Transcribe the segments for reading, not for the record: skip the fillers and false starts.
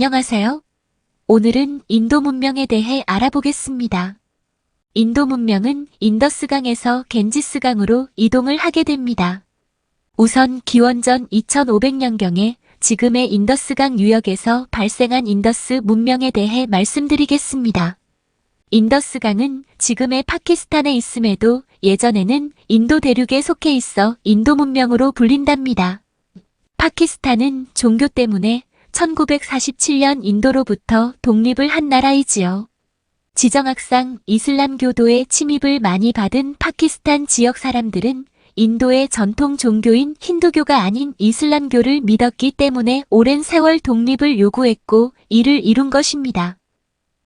안녕하세요. 오늘은 인도 문명에 대해 알아보겠습니다. 인도 문명은 인더스강에서 겐지스강으로 이동을 하게 됩니다. 우선 기원전 2500년경에 지금의 인더스강 유역에서 발생한 인더스 문명에 대해 말씀드리겠습니다. 인더스강은 지금의 파키스탄에 있음에도 예전에는 인도 대륙에 속해 있어 인도 문명으로 불린답니다. 파키스탄은 종교 때문에 1947년 인도로부터 독립을 한 나라이지요. 지정학상 이슬람교도의 침입을 많이 받은 파키스탄 지역 사람들은 인도의 전통 종교인 힌두교가 아닌 이슬람교를 믿었기 때문에 오랜 세월 독립을 요구했고 이를 이룬 것입니다.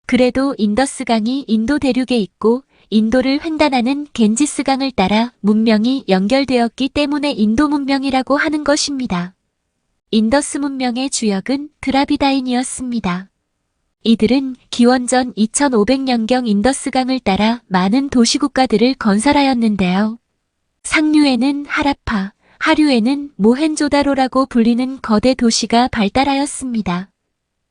그래도 인더스강이 인도 대륙에 있고 인도를 횡단하는 겐지스강을 따라 문명이 연결되었기 때문에 인도 문명이라고 하는 것입니다. 인더스 문명의 주역은 드라비다인이었습니다. 이들은 기원전 2500년경 인더스강을 따라 많은 도시국가들을 건설하였는데요. 상류에는 하라파, 하류에는 모헨조다로라고 불리는 거대 도시가 발달하였습니다.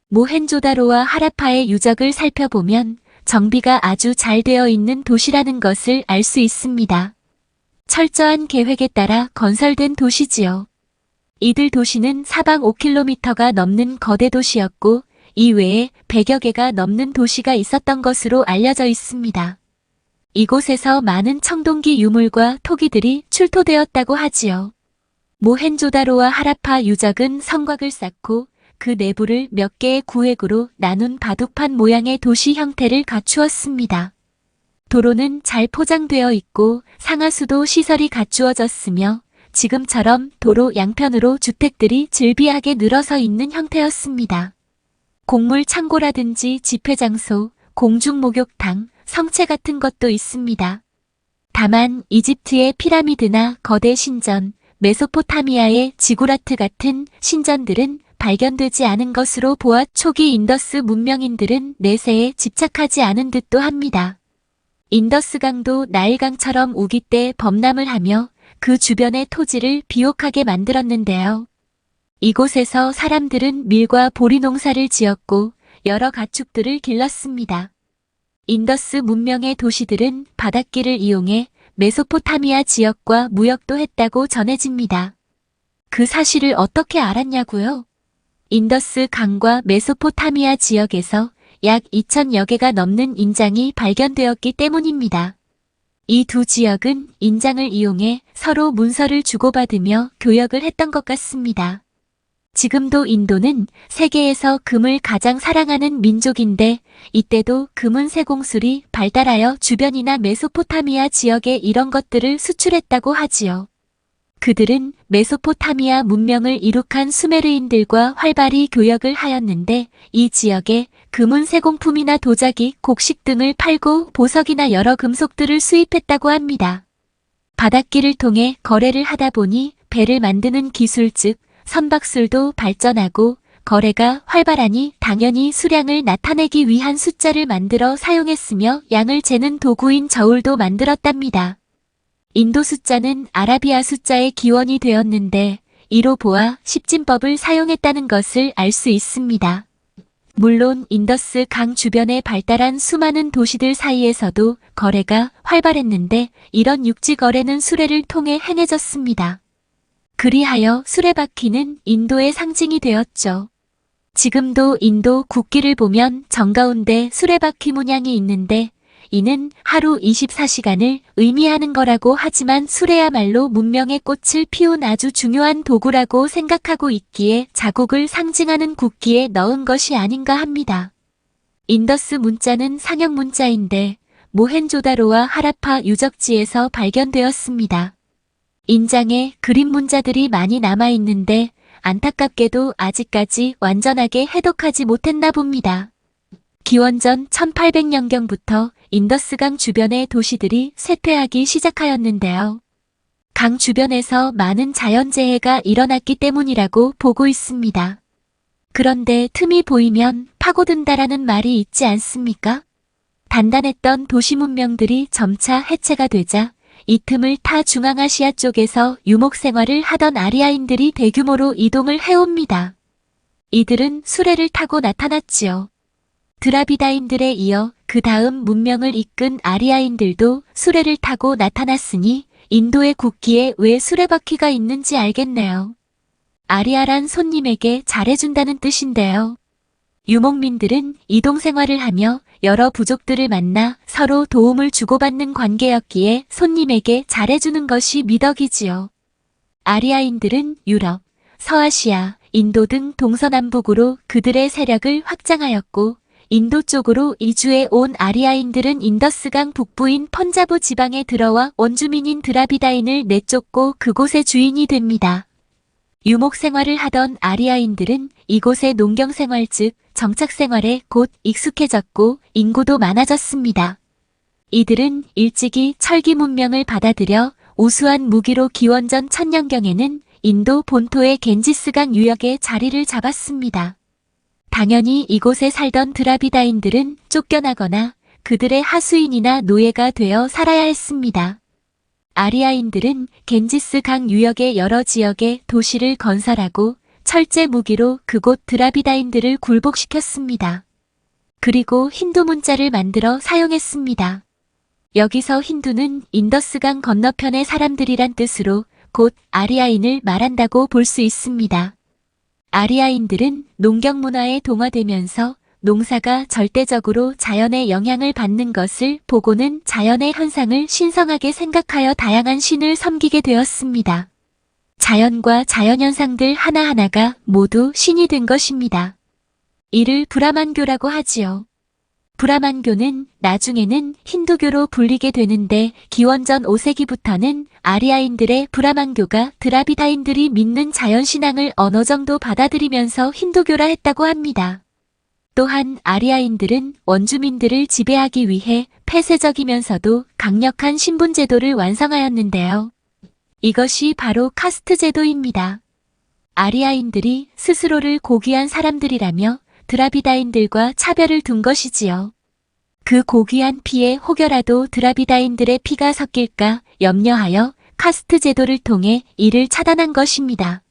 모헨조다로와 하라파의 유적을 살펴보면 정비가 아주 잘 되어 있는 도시라는 것을 알 수 있습니다. 철저한 계획에 따라 건설된 도시지요. 이들 도시는 사방 5km가 넘는 거대 도시였고 이외에 100여 개가 넘는 도시가 있었던 것으로 알려져 있습니다. 이곳에서 많은 청동기 유물과 토기들이 출토되었다고 하지요. 모헨조다로와 하라파 유적은 성곽을 쌓고 그 내부를 몇 개의 구획으로 나눈 바둑판 모양의 도시 형태를 갖추었습니다. 도로는 잘 포장되어 있고 상하수도 시설이 갖추어졌으며 지금처럼 도로 양편으로 주택들이 즐비하게 늘어서 있는 형태였습니다. 곡물 창고라든지 집회장소, 공중목욕탕, 성체 같은 것도 있습니다. 다만 이집트의 피라미드나 거대 신전, 메소포타미아의 지구라트 같은 신전들은 발견되지 않은 것으로 보아 초기 인더스 문명인들은 내세에 집착하지 않은 듯도 합니다. 인더스강도 나일강처럼 우기 때 범람을 하며 그 주변의 토지를 비옥하게 만들었는데요. 이곳에서 사람들은 밀과 보리 농사를 지었고 여러 가축들을 길렀습니다. 인더스 문명의 도시들은 바닷길을 이용해 메소포타미아 지역과 무역도 했다고 전해집니다. 그 사실을 어떻게 알았냐고요? 인더스 강과 메소포타미아 지역에서 약 2000여 개가 넘는 인장이 발견되었기 때문입니다. 이 두 지역은 인장을 이용해 서로 문서를 주고받으며 교역을 했던 것 같습니다. 지금도 인도는 세계에서 금을 가장 사랑하는 민족인데 이때도 금은 세공술이 발달하여 주변이나 메소포타미아 지역에 이런 것들을 수출했다고 하지요. 그들은 메소포타미아 문명을 이룩한 수메르인들과 활발히 교역을 하였는데 이 지역에 금은 세공품이나 도자기, 곡식 등을 팔고 보석이나 여러 금속들을 수입했다고 합니다. 바닷길을 통해 거래를 하다 보니 배를 만드는 기술 즉 선박술도 발전하고 거래가 활발하니 당연히 수량을 나타내기 위한 숫자를 만들어 사용했으며 양을 재는 도구인 저울도 만들었답니다. 인도 숫자는 아라비아 숫자의 기원이 되었는데 이로 보아 십진법을 사용했다는 것을 알 수 있습니다. 물론 인더스 강 주변에 발달한 수많은 도시들 사이에서도 거래가 활발했는데 이런 육지 거래는 수레를 통해 행해졌습니다. 그리하여 수레바퀴는 인도의 상징이 되었죠. 지금도 인도 국기를 보면 정가운데 수레바퀴 문양이 있는데 이는 하루 24시간을 의미하는 거라고 하지만 수레야말로 문명의 꽃을 피운 아주 중요한 도구라고 생각하고 있기에 자국을 상징하는 국기에 넣은 것이 아닌가 합니다. 인더스 문자는 상형 문자인데 모헨조다로와 하라파 유적지에서 발견되었습니다. 인장에 그림 문자들이 많이 남아있는데 안타깝게도 아직까지 완전하게 해독하지 못했나 봅니다. 기원전 1800년경부터 인더스강 주변의 도시들이 쇠퇴하기 시작하였는데요. 강 주변에서 많은 자연재해가 일어났기 때문이라고 보고 있습니다. 그런데 틈이 보이면 파고든다라는 말이 있지 않습니까? 단단했던 도시 문명들이 점차 해체가 되자 이 틈을 타 중앙아시아 쪽에서 유목 생활을 하던 아리아인들이 대규모로 이동을 해옵니다. 이들은 수레를 타고 나타났지요. 드라비다인들에 이어 그 다음 문명을 이끈 아리아인들도 수레를 타고 나타났으니 인도의 국기에 왜 수레바퀴가 있는지 알겠네요. 아리아란 손님에게 잘해준다는 뜻인데요. 유목민들은 이동생활을 하며 여러 부족들을 만나 서로 도움을 주고받는 관계였기에 손님에게 잘해주는 것이 미덕이지요. 아리아인들은 유럽, 서아시아, 인도 등 동서남북으로 그들의 세력을 확장하였고 인도 쪽으로 이주해 온 아리아인들은 인더스강 북부인 펀자브 지방에 들어와 원주민인 드라비다인을 내쫓고 그곳의 주인이 됩니다. 유목 생활을 하던 아리아인들은 이곳의 농경 생활 즉 정착 생활에 곧 익숙해졌고 인구도 많아졌습니다. 이들은 일찍이 철기 문명을 받아들여 우수한 무기로 기원전 1000년경에는 인도 본토의 겐지스강 유역에 자리를 잡았습니다. 당연히 이곳에 살던 드라비다인들은 쫓겨나거나 그들의 하수인이나 노예가 되어 살아야 했습니다. 아리아인들은 겐지스 강 유역의 여러 지역에 도시를 건설하고 철제 무기로 그곳 드라비다인들을 굴복시켰습니다. 그리고 힌두 문자를 만들어 사용했습니다. 여기서 힌두는 인더스강 건너편의 사람들이란 뜻으로 곧 아리아인을 말한다고 볼 수 있습니다. 아리아인들은 농경 문화에 동화되면서 농사가 절대적으로 자연의 영향을 받는 것을 보고는 자연의 현상을 신성하게 생각하여 다양한 신을 섬기게 되었습니다. 자연과 자연현상들 하나하나가 모두 신이 된 것입니다. 이를 브라만교라고 하지요. 브라만교는 나중에는 힌두교로 불리게 되는데 기원전 5세기부터는 아리아인들의 브라만교가 드라비다인들이 믿는 자연신앙을 어느 정도 받아들이면서 힌두교라 했다고 합니다. 또한 아리아인들은 원주민들을 지배하기 위해 폐쇄적이면서도 강력한 신분제도를 완성하였는데요. 이것이 바로 카스트 제도입니다. 아리아인들이 스스로를 고귀한 사람들이라며 드라비다인들과 차별을 둔 것이지요. 그 고귀한 피에 혹여라도 드라비다인들의 피가 섞일까 염려하여 카스트 제도를 통해 이를 차단한 것입니다.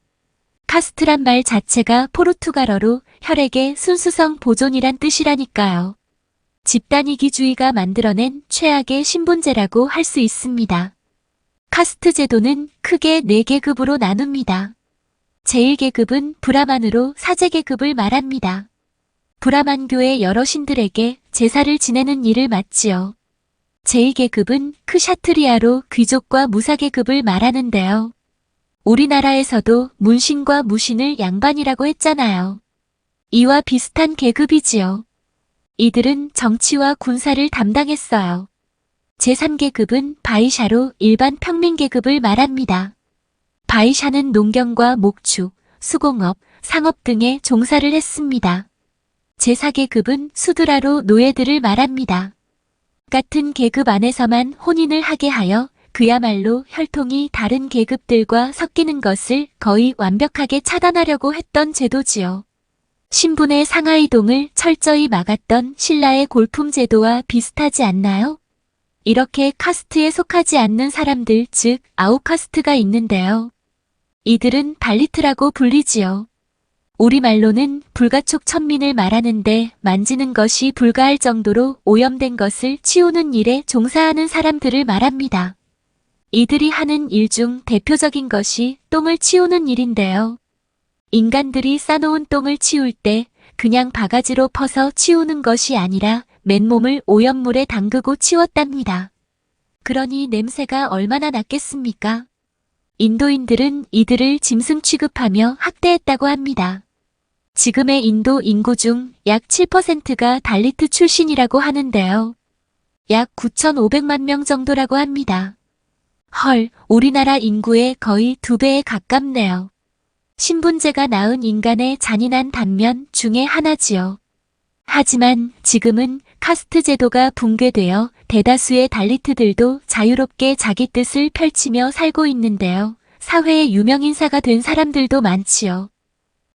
카스트란 말 자체가 포르투갈어로 혈액의 순수성 보존이란 뜻이라니까요. 집단이기주의가 만들어낸 최악의 신분제라고 할 수 있습니다. 카스트 제도는 크게 4계급으로 나눕니다. 제1계급은 브라만으로 사제계급을 말합니다. 브라만교의 여러 신들에게 제사를 지내는 일을 맡지요. 제2계급은 크샤트리아로 귀족과 무사계급을 말하는데요. 우리나라에서도 문신과 무신을 양반이라고 했잖아요. 이와 비슷한 계급이지요. 이들은 정치와 군사를 담당했어요. 제3계급은 바이샤로 일반 평민계급을 말합니다. 바이샤는 농경과 목축, 수공업, 상업 등에 종사를 했습니다. 제4계급은 수드라로 노예들을 말합니다. 같은 계급 안에서만 혼인을 하게 하여 그야말로 혈통이 다른 계급들과 섞이는 것을 거의 완벽하게 차단하려고 했던 제도지요. 신분의 상하이동을 철저히 막았던 신라의 골품 제도와 비슷하지 않나요? 이렇게 카스트에 속하지 않는 사람들 즉 아웃카스트가 있는데요. 이들은 발리트라고 불리지요. 우리말로는 불가촉 천민을 말하는데 만지는 것이 불가할 정도로 오염된 것을 치우는 일에 종사하는 사람들을 말합니다. 이들이 하는 일 중 대표적인 것이 똥을 치우는 일인데요. 인간들이 싸놓은 똥을 치울 때 그냥 바가지로 퍼서 치우는 것이 아니라 맨몸을 오염물에 담그고 치웠답니다. 그러니 냄새가 얼마나 났겠습니까? 인도인들은 이들을 짐승 취급하며 학대했다고 합니다. 지금의 인도 인구 중 약 7%가 달리트 출신이라고 하는데요. 약 9,500만 명 정도라고 합니다. 헐, 우리나라 인구의 거의 2배에 가깝네요. 신분제가 낳은 인간의 잔인한 단면 중에 하나지요. 하지만 지금은 카스트 제도가 붕괴되어 대다수의 달리트들도 자유롭게 자기 뜻을 펼치며 살고 있는데요. 사회의 유명인사가 된 사람들도 많지요.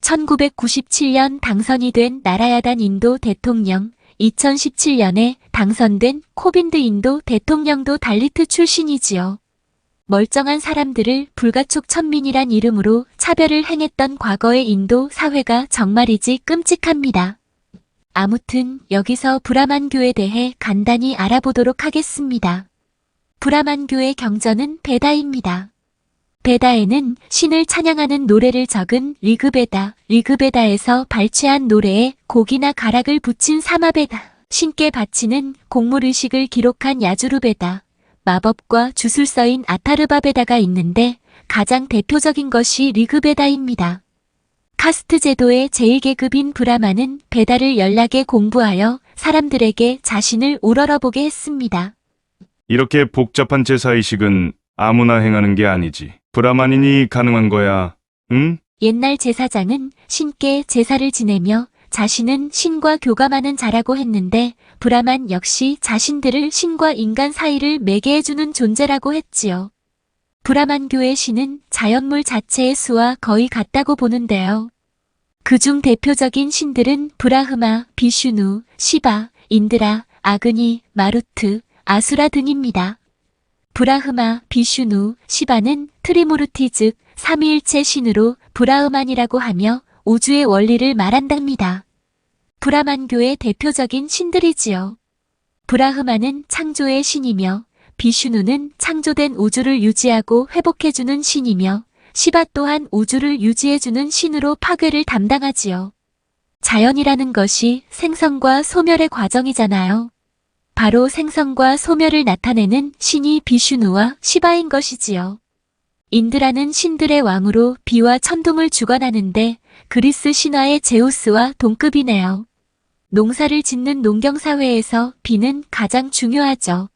1997년 당선이 된 나라야단 인도 대통령, 2017년에 당선된 코빈드 인도 대통령도 달리트 출신이지요. 멀쩡한 사람들을 불가촉 천민이란 이름으로 차별을 행했던 과거의 인도 사회가 정말이지 끔찍합니다. 아무튼 여기서 브라만교에 대해 간단히 알아보도록 하겠습니다. 브라만교의 경전은 베다입니다. 베다에는 신을 찬양하는 노래를 적은 리그베다에서 발췌한 노래에 곡이나 가락을 붙인 사마베다, 신께 바치는 곡물의식을 기록한 야주르베다, 마법과 주술서인 아타르바베다가 있는데 가장 대표적인 것이 리그베다입니다. 카스트 제도의 제1계급인 브라만은 베다를 연락에 공부하여 사람들에게 자신을 우러러보게 했습니다. 이렇게 복잡한 제사의식은 아무나 행하는 게 아니지. 브라만인이 가능한 거야, 응? 옛날 제사장은 신께 제사를 지내며 자신은 신과 교감하는 자라고 했는데 브라만 역시 자신들을 신과 인간 사이를 매개해주는 존재라고 했지요. 브라만교의 신은 자연물 자체의 수와 거의 같다고 보는데요. 그중 대표적인 신들은 브라흐마, 비슈누, 시바, 인드라, 아그니, 마루트, 아수라 등입니다. 브라흐마, 비슈누, 시바는 트리무르티 즉 삼위일체 신으로 브라흐만이라고 하며 우주의 원리를 말한답니다. 브라만교의 대표적인 신들이지요. 브라흐마는 창조의 신이며 비슈누는 창조된 우주를 유지하고 회복해주는 신이며 시바 또한 우주를 유지해주는 신으로 파괴를 담당하지요. 자연이라는 것이 생성과 소멸의 과정이잖아요. 바로 생성과 소멸을 나타내는 신이 비슈누와 시바인 것이지요. 인드라는 신들의 왕으로 비와 천둥을 주관하는데 그리스 신화의 제우스와 동급이네요. 농사를 짓는 농경사회에서 비는 가장 중요하죠.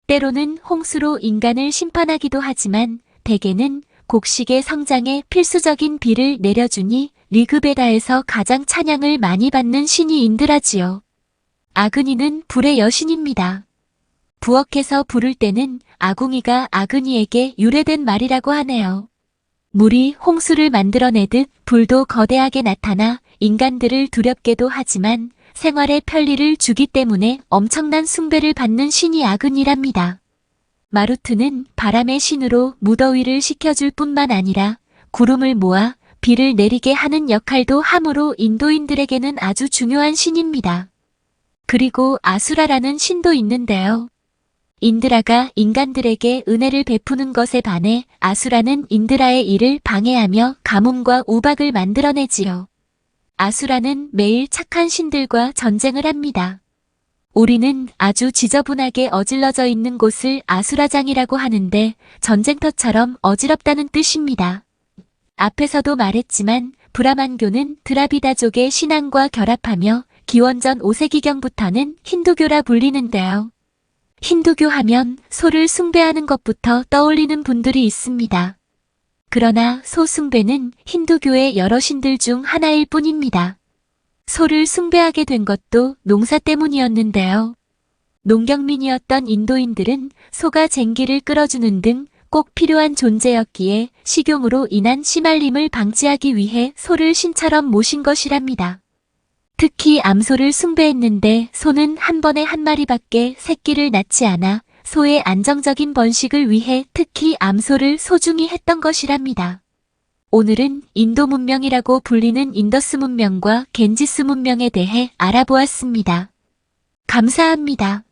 때로는 홍수로 인간을 심판하기도 하지만 대개는 곡식의 성장에 필수적인 비를 내려주니 리그베다에서 가장 찬양을 많이 받는 신이 인드라지요. 아그니는 불의 여신입니다. 부엌에서 불을 때는 아궁이가 아그니에게 유래된 말이라고 하네요. 물이 홍수를 만들어내듯 불도 거대하게 나타나 인간들을 두렵게도 하지만 생활의 편리를 주기 때문에 엄청난 숭배를 받는 신이 아그니랍니다. 마루트는 바람의 신으로 무더위를 식혀줄 뿐만 아니라 구름을 모아 비를 내리게 하는 역할도 하므로 인도인들에게는 아주 중요한 신입니다. 그리고 아수라라는 신도 있는데요. 인드라가 인간들에게 은혜를 베푸는 것에 반해 아수라는 인드라의 일을 방해하며 가뭄과 우박을 만들어내지요. 아수라는 매일 착한 신들과 전쟁을 합니다. 우리는 아주 지저분하게 어질러져 있는 곳을 아수라장이라고 하는데 전쟁터처럼 어지럽다는 뜻입니다. 앞에서도 말했지만 브라만교는 드라비다족의 신앙과 결합하며 기원전 5세기경부터는 힌두교라 불리는데요. 힌두교 하면 소를 숭배하는 것부터 떠올리는 분들이 있습니다. 그러나 소 숭배는 힌두교의 여러 신들 중 하나일 뿐입니다. 소를 숭배하게 된 것도 농사 때문이었는데요. 농경민이었던 인도인들은 소가 쟁기를 끌어주는 등 꼭 필요한 존재였기에 식용으로 인한 씨말림을 방지하기 위해 소를 신처럼 모신 것이랍니다. 특히 암소를 숭배했는데 소는 한 번에 한 마리밖에 새끼를 낳지 않아 소의 안정적인 번식을 위해 특히 암소를 소중히 했던 것이랍니다. 오늘은 인도 문명이라고 불리는 인더스 문명과 겐지스 문명에 대해 알아보았습니다. 감사합니다.